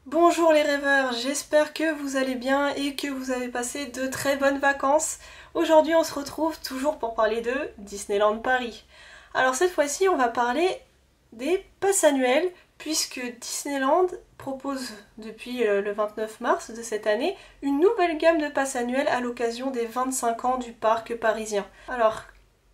Bonjour les rêveurs, j'espère que vous allez bien et que vous avez passé de très bonnes vacances. Aujourd'hui on se retrouve toujours pour parler de Disneyland Paris. Alors cette fois-ci on va parler des passes annuelles puisque Disneyland propose depuis le 29 mars de cette année une nouvelle gamme de passes annuelles à l'occasion des 25 ans du parc parisien. Alors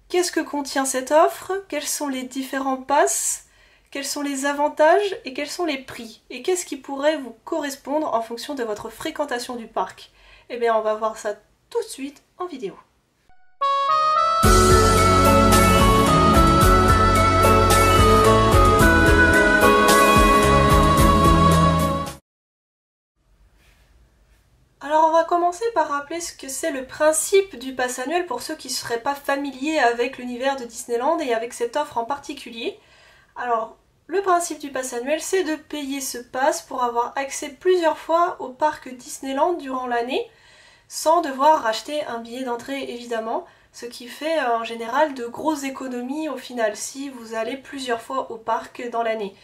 qu'est-ce que contient cette offre? Quels sont les différents passes? Quels sont les avantages et quels sont les prix? Et qu'est-ce qui pourrait vous correspondre en fonction de votre fréquentation du parc? Eh bien, on va voir ça tout de suite en vidéo. Alors on va commencer par rappeler ce que c'est le principe du pass annuel pour ceux qui ne seraient pas familiers avec l'univers de Disneyland et avec cette offre en particulier. Alors, le principe du pass annuel, c'est de payer ce pass pour avoir accès plusieurs fois au parc Disneyland durant l'année, sans devoir racheter un billet d'entrée évidemment, ce qui fait en général de grosses économies au final si vous allez plusieurs fois au parc dans l'année.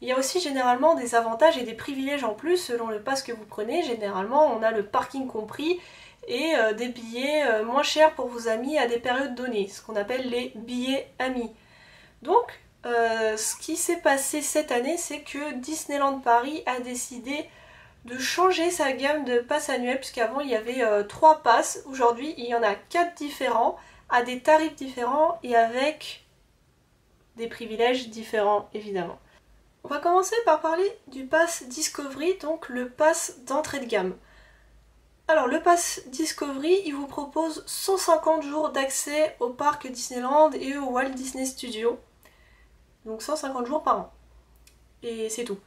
Il y a aussi généralement des avantages et des privilèges en plus selon le pass que vous prenez. Généralement, on a le parking compris et des billets moins chers pour vos amis à des périodes données, ce qu'on appelle les billets amis. Donc, ce qui s'est passé cette année, c'est que Disneyland Paris a décidé de changer sa gamme de passes annuelles, puisqu'avant il y avait 3 passes. Aujourd'hui, il y en a 4 différents, à des tarifs différents et avec des privilèges différents, évidemment. On va commencer par parler du pass Discovery, donc le pass d'entrée de gamme. Alors le pass Discovery, il vous propose 150 jours d'accès au parc Disneyland et au Walt Disney Studios. Donc 150 jours par an. Et c'est tout.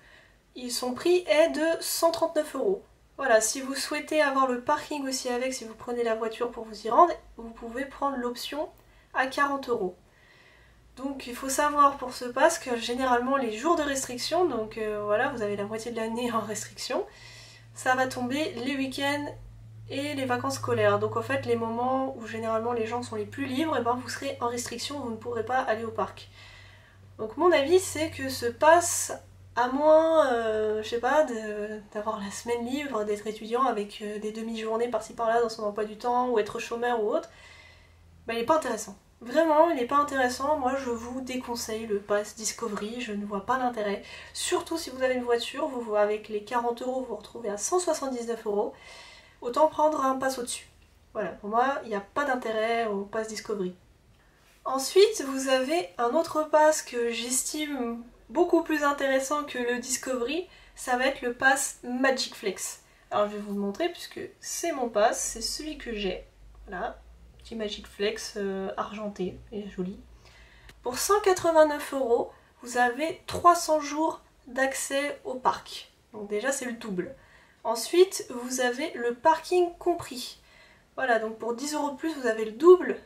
Son prix est de 139 €. Voilà, si vous souhaitez avoir le parking aussi avec, si vous prenez la voiture pour vous y rendre, vous pouvez prendre l'option à 40 €. Donc il faut savoir pour ce pass que généralement les jours de restriction, donc voilà, vous avez la moitié de l'année en restriction, ça va tomber les week-ends et les vacances scolaires. Donc en fait les moments où généralement les gens sont les plus libres, et ben vous serez en restriction, vous ne pourrez pas aller au parc. Donc mon avis c'est que ce pass, à moins, je sais pas, d'avoir la semaine libre, d'être étudiant avec des demi-journées par-ci par-là dans son emploi du temps, ou être chômeur ou autre, bah, il n'est pas intéressant. Vraiment, il n'est pas intéressant. Moi, je vous déconseille le pass Discovery, je ne vois pas l'intérêt. Surtout si vous avez une voiture, avec les 40 € vous vous retrouvez à 179 €. Autant prendre un pass au-dessus. Voilà, pour moi, il n'y a pas d'intérêt au pass Discovery. Ensuite, vous avez un autre pass que j'estime beaucoup plus intéressant que le Discovery, ça va être le pass Magic Flex. Alors je vais vous le montrer puisque c'est mon pass, c'est celui que j'ai. Voilà, petit Magic Flex argenté et joli. Pour 189 €, vous avez 300 jours d'accès au parc. Donc déjà c'est le double. Ensuite, vous avez le parking compris. Voilà, donc pour 10 € de plus, vous avez le double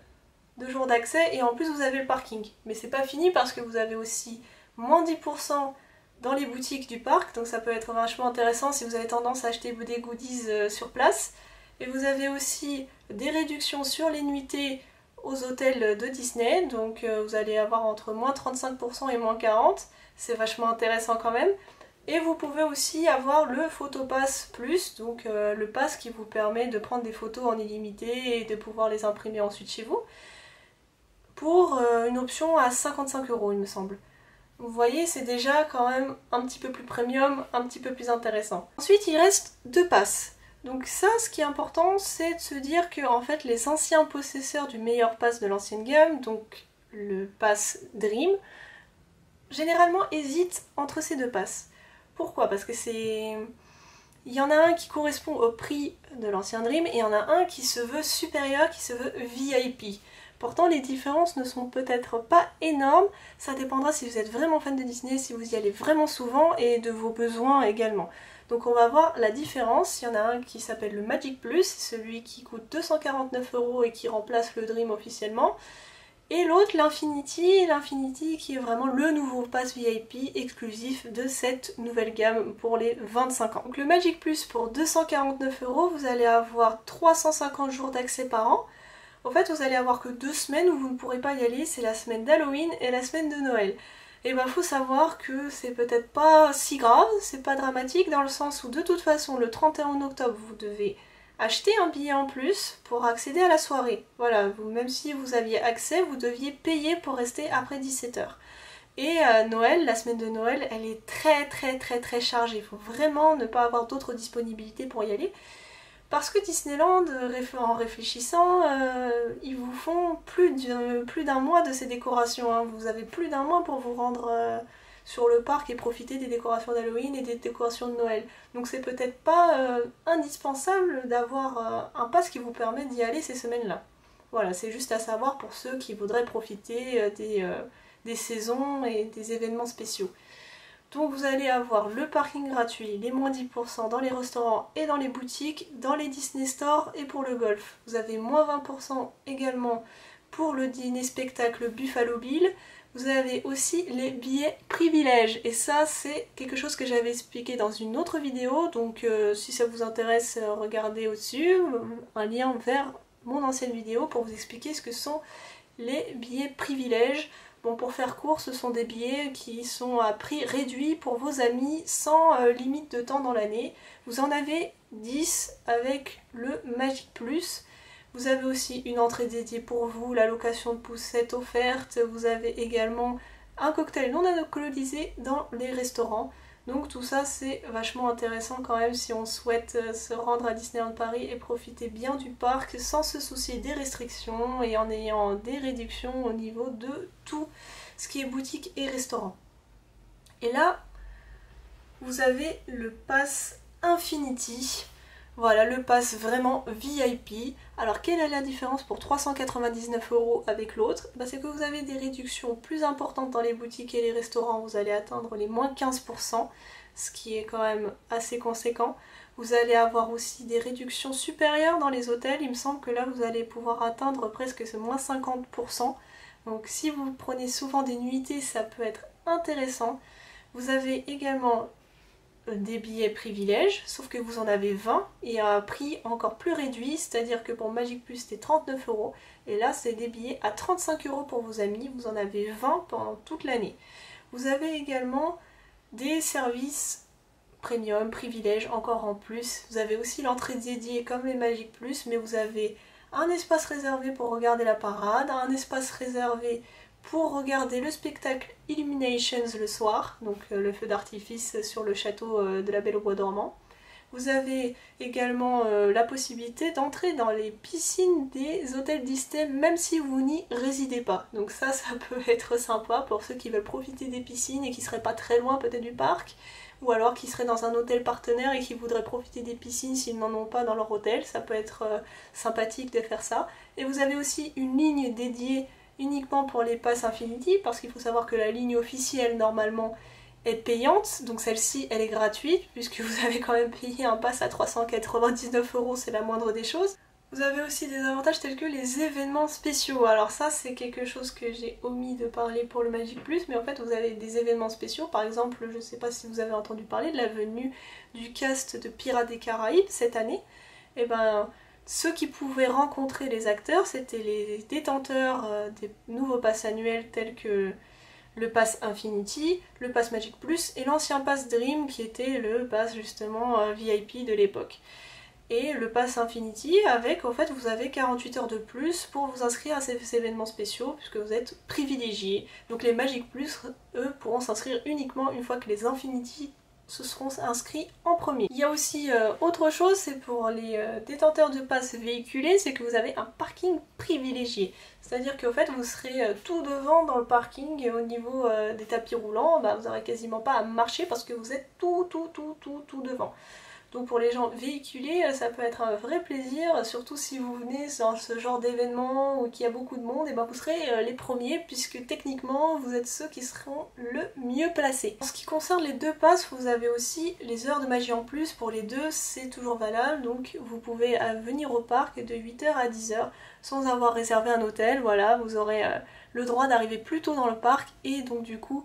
de jours d'accès et en plus vous avez le parking. Mais c'est pas fini parce que vous avez aussi moins 10% dans les boutiques du parc, donc ça peut être vachement intéressant si vous avez tendance à acheter des goodies sur place. Et vous avez aussi des réductions sur les nuitées aux hôtels de Disney, donc vous allez avoir entre moins 35% et moins 40%, c'est vachement intéressant quand même. Et vous pouvez aussi avoir le PhotoPass Plus, donc le pass qui vous permet de prendre des photos en illimité et de pouvoir les imprimer ensuite chez vous, pour une option à 55 € il me semble. Vous voyez, c'est déjà quand même un petit peu plus premium, un petit peu plus intéressant. Ensuite, il reste 2 passes. Donc ça, ce qui est important, c'est de se dire que en fait, les anciens possesseurs du meilleur pass de l'ancienne gamme, donc le pass Dream, généralement hésitent entre ces 2 passes. Pourquoi? Parce que c'est... Il y en a un qui correspond au prix de l'ancien Dream et il y en a un qui se veut supérieur, qui se veut VIP. Pourtant, les différences ne sont peut-être pas énormes, ça dépendra si vous êtes vraiment fan de Disney, si vous y allez vraiment souvent et de vos besoins également. Donc on va voir la différence. Il y en a un qui s'appelle le Magic Plus, celui qui coûte 249 € et qui remplace le Dream officiellement. Et l'autre, l'Infinity qui est vraiment le nouveau pass VIP exclusif de cette nouvelle gamme pour les 25 ans. Donc le Magic Plus pour 249 €, vous allez avoir 350 jours d'accès par an. En fait, vous allez avoir que 2 semaines où vous ne pourrez pas y aller, c'est la semaine d'Halloween et la semaine de Noël. et ben faut savoir que c'est peut-être pas si grave, c'est pas dramatique dans le sens où de toute façon le 31 octobre vous devez acheter un billet en plus pour accéder à la soirée. Voilà, même si vous aviez accès, vous deviez payer pour rester après 17h. Et Noël, la semaine de Noël, elle est très chargée. Il faut vraiment ne pas avoir d'autres disponibilités pour y aller. Parce que Disneyland, en réfléchissant, ils vous font plus d'un mois de ces décorations. Hein. Vous avez plus d'un mois pour vous rendre sur le parc et profiter des décorations d'Halloween et des décorations de Noël. Donc c'est peut-être pas indispensable d'avoir un pass qui vous permet d'y aller ces semaines-là. Voilà, c'est juste à savoir pour ceux qui voudraient profiter des saisons et des événements spéciaux. Donc vous allez avoir le parking gratuit, les moins 10% dans les restaurants et dans les boutiques, dans les Disney Store et pour le golf. Vous avez moins 20% également pour le dîner spectacle Buffalo Bill. Vous avez aussi les billets privilèges et ça c'est quelque chose que j'avais expliqué dans une autre vidéo, donc si ça vous intéresse regardez au-dessus, un lien vers mon ancienne vidéo pour vous expliquer ce que sont les billets privilèges. Bon, pour faire court, ce sont des billets qui sont à prix réduit pour vos amis sans limite de temps dans l'année. Vous en avez 10 avec le Magic Plus. Vous avez aussi une entrée dédiée pour vous, la location de poussettes offerte. Vous avez également un cocktail non alcoolisé dans les restaurants. Donc tout ça c'est vachement intéressant quand même si on souhaite se rendre à Disneyland Paris et profiter bien du parc sans se soucier des restrictions et en ayant des réductions au niveau de tout ce qui est boutique et restaurant. Et là, vous avez le pass Infinity. Voilà, le pass vraiment VIP. Alors quelle est la différence pour 399 € avec l'autre? C'est que vous avez des réductions plus importantes dans les boutiques et les restaurants. Vous allez atteindre les moins 15%, ce qui est quand même assez conséquent. Vous allez avoir aussi des réductions supérieures dans les hôtels. Il me semble que là vous allez pouvoir atteindre presque ce moins 50%. Donc si vous prenez souvent des nuitées, ça peut être intéressant. Vous avez également des billets privilèges, sauf que vous en avez 20 et à un prix encore plus réduit, c'est-à-dire que pour Magic Plus c'était 39 € et là c'est des billets à 35 € pour vos amis, vous en avez 20 pendant toute l'année. Vous avez également des services premium, privilèges encore en plus, vous avez aussi l'entrée dédiée comme les Magic Plus, mais vous avez un espace réservé pour regarder la parade, un espace réservé pour regarder le spectacle Illuminations le soir, donc le feu d'artifice sur le château de la Belle au Bois dormant. Vous avez également la possibilité d'entrer dans les piscines des hôtels Disney même si vous n'y résidez pas. Donc ça peut être sympa pour ceux qui veulent profiter des piscines et qui seraient pas très loin peut-être du parc, ou alors qui seraient dans un hôtel partenaire et qui voudraient profiter des piscines s'ils n'en ont pas dans leur hôtel. Ça peut être sympathique de faire ça. Et vous avez aussi une ligne dédiée uniquement pour les passes Infinity, parce qu'il faut savoir que la ligne officielle normalement est payante, donc celle-ci elle est gratuite puisque vous avez quand même payé un pass à 399 €, c'est la moindre des choses. Vous avez aussi des avantages tels que les événements spéciaux. Alors ça c'est quelque chose que j'ai omis de parler pour le Magic Plus, mais en fait vous avez des événements spéciaux. Par exemple, je ne sais pas si vous avez entendu parler de la venue du cast de Pirates des Caraïbes cette année. Et ceux qui pouvaient rencontrer les acteurs, c'était les détenteurs des nouveaux passes annuels tels que le pass Infinity, le pass Magic Plus et l'ancien pass Dream qui était le pass justement VIP de l'époque. Et le pass Infinity avec, en fait, vous avez 48 heures de plus pour vous inscrire à ces événements spéciaux puisque vous êtes privilégiés. Donc les Magic Plus, eux, pourront s'inscrire uniquement une fois que les Infinity se seront inscrits en premier. Il y a aussi autre chose, c'est pour les détenteurs de passes véhiculés, c'est que vous avez un parking privilégié. C'est-à-dire qu'en fait vous serez tout devant dans le parking et au niveau des tapis roulants, vous n'aurez quasiment pas à marcher parce que vous êtes tout devant. Donc pour les gens véhiculés, ça peut être un vrai plaisir, surtout si vous venez dans ce genre d'événement où il y a beaucoup de monde, et vous serez les premiers puisque techniquement vous êtes ceux qui seront le mieux placés. En ce qui concerne les deux passes, vous avez aussi les heures de magie en plus, pour les deux c'est toujours valable, donc vous pouvez venir au parc de 8h à 10h sans avoir réservé un hôtel, voilà, vous aurez le droit d'arriver plus tôt dans le parc et donc du coup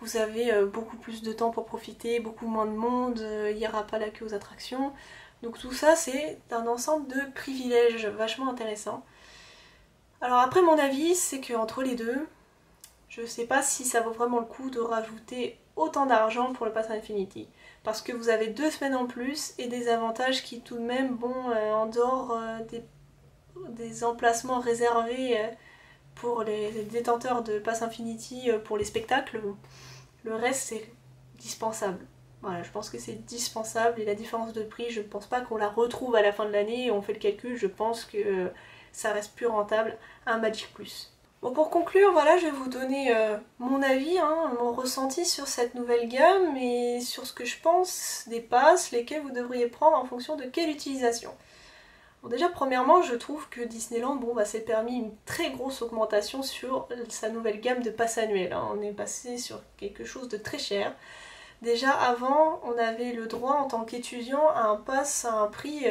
vous avez beaucoup plus de temps pour profiter, beaucoup moins de monde, il n'y aura pas la queue aux attractions. Donc tout ça c'est un ensemble de privilèges vachement intéressants. Alors après mon avis c'est qu'entre les deux, Je sais pas si ça vaut vraiment le coup de rajouter autant d'argent pour le Pass Infinity. Parce que vous avez 2 semaines en plus et des avantages qui tout de même, bon, en dehors des emplacements réservés pour les détenteurs de Pass Infinity pour les spectacles, le reste c'est dispensable. Voilà, je pense que c'est dispensable et la différence de prix, je ne pense pas qu'on la retrouve à la fin de l'année. On fait le calcul, je pense que ça reste plus rentable un Magic Plus. Bon, pour conclure, voilà, je vais vous donner mon avis, hein, mon ressenti sur cette nouvelle gamme et sur ce que je pense des passes, lesquels vous devriez prendre en fonction de quelle utilisation. Bon, déjà, premièrement, je trouve que Disneyland, bon, bah, s'est permis une très grosse augmentation sur sa nouvelle gamme de passes annuelles. Hein. On est passé sur quelque chose de très cher. Déjà avant, on avait le droit en tant qu'étudiant à un pass à un prix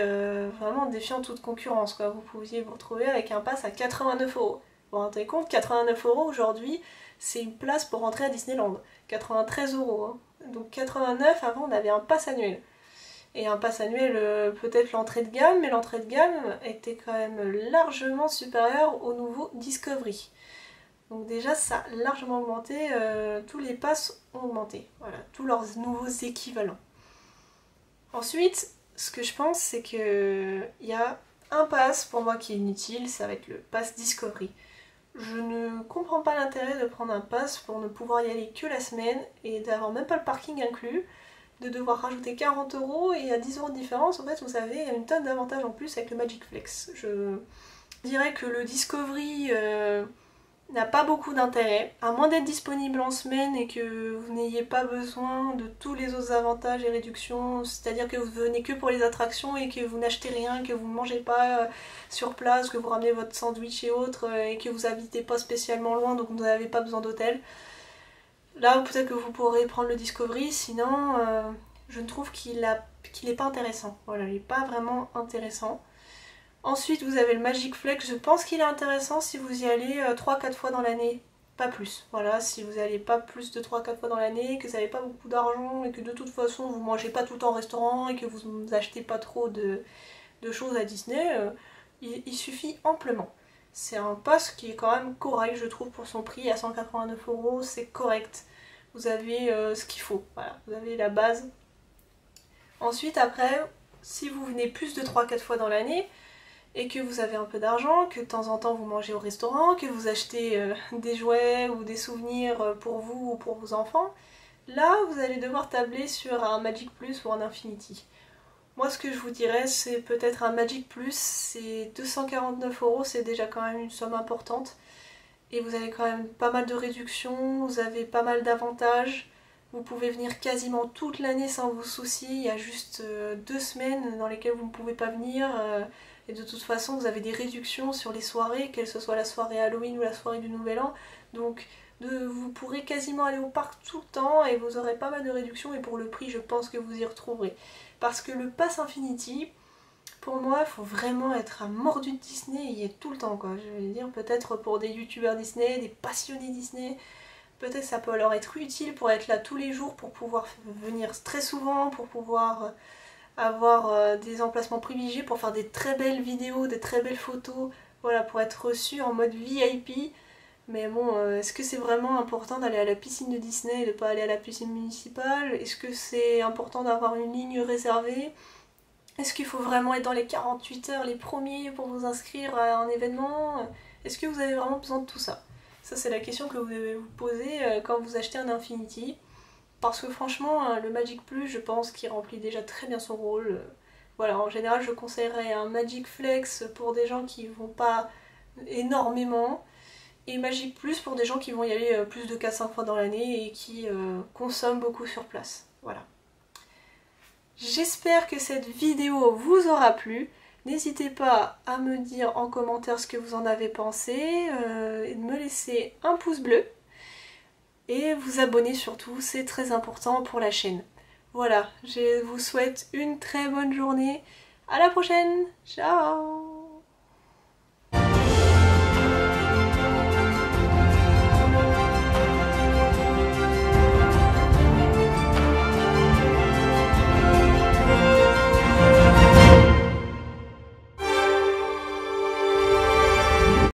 vraiment défiant toute concurrence, quoi. Vous pouviez vous retrouver avec un pass à 89 €. Vous vous rendez compte, 89 € aujourd'hui, c'est une place pour rentrer à Disneyland. 93 €. Hein. Donc 89, avant on avait un pass annuel. Et un pass annuel, peut-être l'entrée de gamme, mais l'entrée de gamme était quand même largement supérieure au nouveau Discovery. Donc déjà ça a largement augmenté, tous les passes ont augmenté, voilà, tous leurs nouveaux équivalents. Ensuite, ce que je pense c'est qu'il y a un pass pour moi qui est inutile, ça va être le pass Discovery. Je ne comprends pas l'intérêt de prendre un pass pour ne pouvoir y aller que la semaine et d'avoir même pas le parking inclus, de devoir rajouter 40 € et à 10 € de différence, en fait vous avez une tonne d'avantages en plus avec le Magic Flex. Je dirais que le Discovery n'a pas beaucoup d'intérêt, à moins d'être disponible en semaine et que vous n'ayez pas besoin de tous les autres avantages et réductions, c'est-à-dire que vous venez que pour les attractions et que vous n'achetez rien, que vous ne mangez pas sur place, que vous ramenez votre sandwich et autres et que vous habitez pas spécialement loin donc vous n'avez pas besoin d'hôtel. Là peut-être que vous pourrez prendre le Discovery, sinon je ne trouve qu'il n'est pas intéressant. Voilà, il n'est pas vraiment intéressant. Ensuite, vous avez le Magic Flex, je pense qu'il est intéressant si vous y allez 3-4 fois dans l'année, pas plus. Voilà, si vous n'allez pas plus de 3-4 fois dans l'année, que vous n'avez pas beaucoup d'argent et que de toute façon vous mangez pas tout le temps au restaurant et que vous achetez pas trop de choses à Disney, il suffit amplement. C'est un pass qui est quand même correct, je trouve, pour son prix, à 189 €, c'est correct. Vous avez ce qu'il faut, voilà, vous avez la base. Ensuite, après, si vous venez plus de 3-4 fois dans l'année, et que vous avez un peu d'argent, que de temps en temps vous mangez au restaurant, que vous achetez des jouets ou des souvenirs pour vous ou pour vos enfants, là vous allez devoir tabler sur un Magic Plus ou un Infinity. Moi ce que je vous dirais c'est peut-être un Magic Plus, c'est 249 €, c'est déjà quand même une somme importante. Et vous avez quand même pas mal de réductions, vous avez pas mal d'avantages. Vous pouvez venir quasiment toute l'année sans vous soucier, il y a juste 2 semaines dans lesquelles vous ne pouvez pas venir. Et de toute façon, vous avez des réductions sur les soirées, qu'elle ce soit la soirée Halloween ou la soirée du Nouvel An. Donc vous pourrez quasiment aller au parc tout le temps et vous aurez pas mal de réductions. Et pour le prix, je pense que vous y retrouverez. Parce que le Pass Infinity, pour moi, il faut vraiment être un mordu de Disney et y être tout le temps, quoi. Je veux dire, peut-être pour des youtubeurs Disney, des passionnés Disney, peut-être ça peut leur être utile pour être là tous les jours, pour pouvoir venir très souvent, pour pouvoir avoir des emplacements privilégiés pour faire des très belles vidéos, des très belles photos, voilà, pour être reçu en mode VIP. Mais bon, est-ce que c'est vraiment important d'aller à la piscine de Disney et de ne pas aller à la piscine municipale? Est-ce que c'est important d'avoir une ligne réservée? Est-ce qu'il faut vraiment être dans les 48 heures les premiers pour vous inscrire à un événement? Est-ce que vous avez vraiment besoin de tout ça? Ça c'est la question que vous devez vous poser quand vous achetez un Infinity. Parce que franchement, le Magic Plus, je pense qu'il remplit déjà très bien son rôle. Voilà, en général, je conseillerais un Magic Flex pour des gens qui vont pas énormément. Et Magic Plus pour des gens qui vont y aller plus de 4-5 fois dans l'année et qui consomment beaucoup sur place. Voilà. J'espère que cette vidéo vous aura plu. N'hésitez pas à me dire en commentaire ce que vous en avez pensé, et de me laisser un pouce bleu. Et vous abonner surtout, c'est très important pour la chaîne. Voilà, je vous souhaite une très bonne journée. À la prochaine. Ciao.